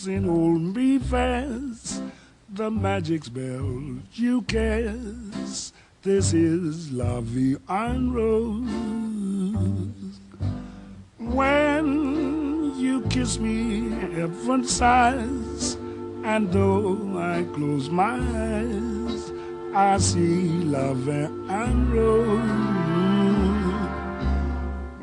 close and hold me fast. The magic spell you cast. This is La Vie en Rose. When you kiss me, heaven sighs, and though I close my eyes, I see La Vie en Rose.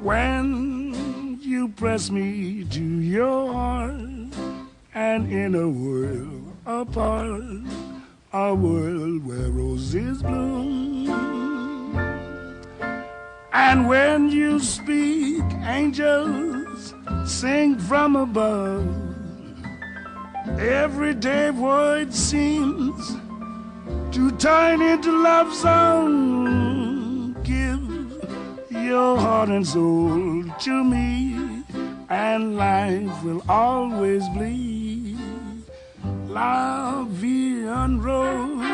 When you press me to your heart, and in a world apart, a world where roses bloom. And when you speak, angels sing from above. Everyday void seems to turn into love song. Give your heart and soul to me, and life will always be La Vie en Rose.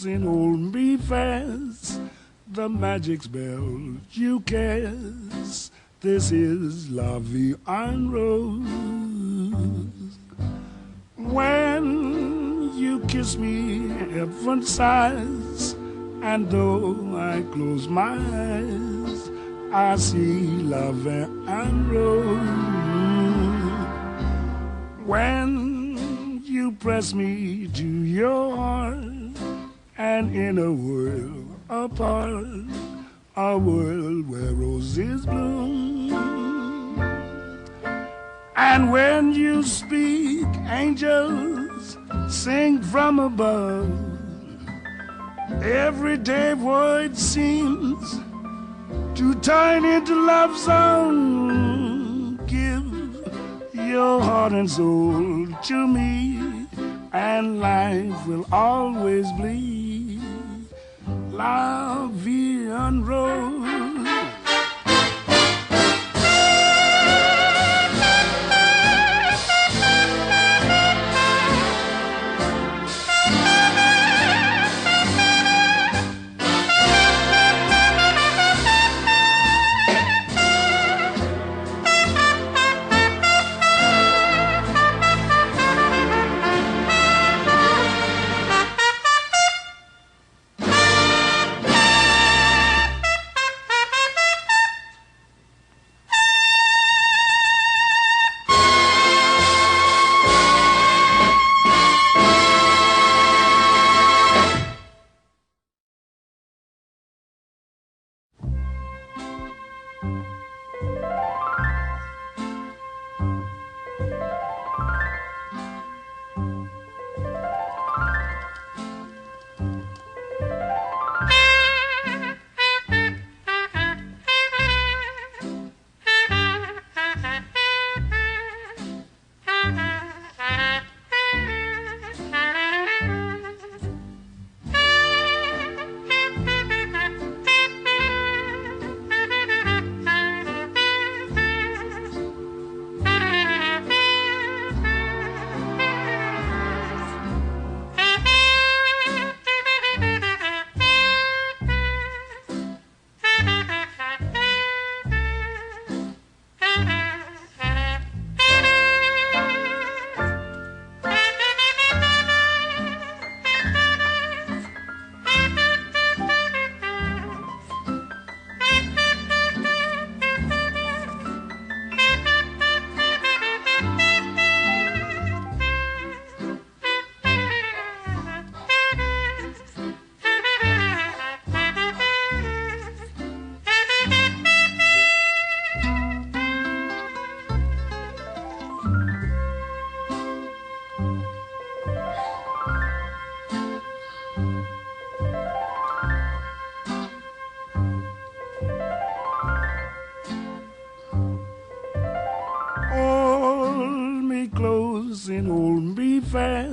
And hold me fast, the magic spell you cast. This is La Vie en Rose. When you kiss me, heaven sighs, and though I close my eyes, I see La Vie en Rose. When you press me to your heart, and in a world apart, a world where roses bloom. And when you speak, angels sing from above. Everyday void seems to turn into love song. Give your heart and soul to me, and life will always be La Vie en Rose.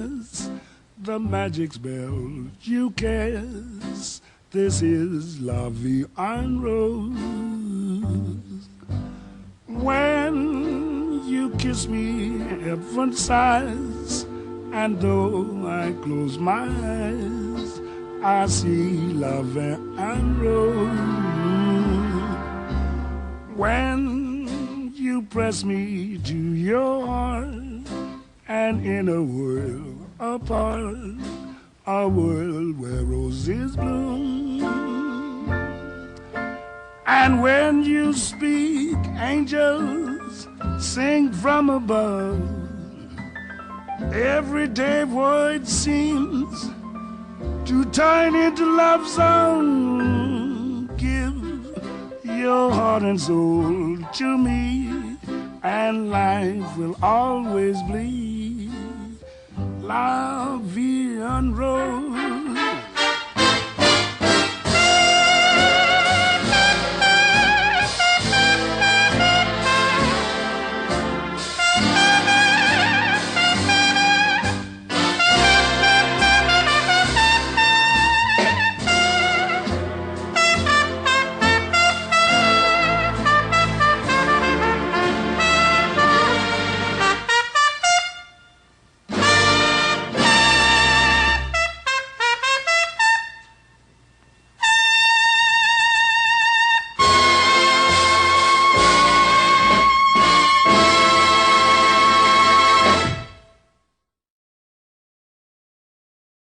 shares the magic spell you cast. This is La Vie en Rose. When you kiss me, heaven sighs, and though I close my eyes, I see La Vie en Rose. When you press me to your heart, and in a world apart, a world where roses bloom. And when you speak, angels sing from above. Everyday void seems to turn into love song. Give your heart and soul to me, and life will always bleed. La Vie en Rose.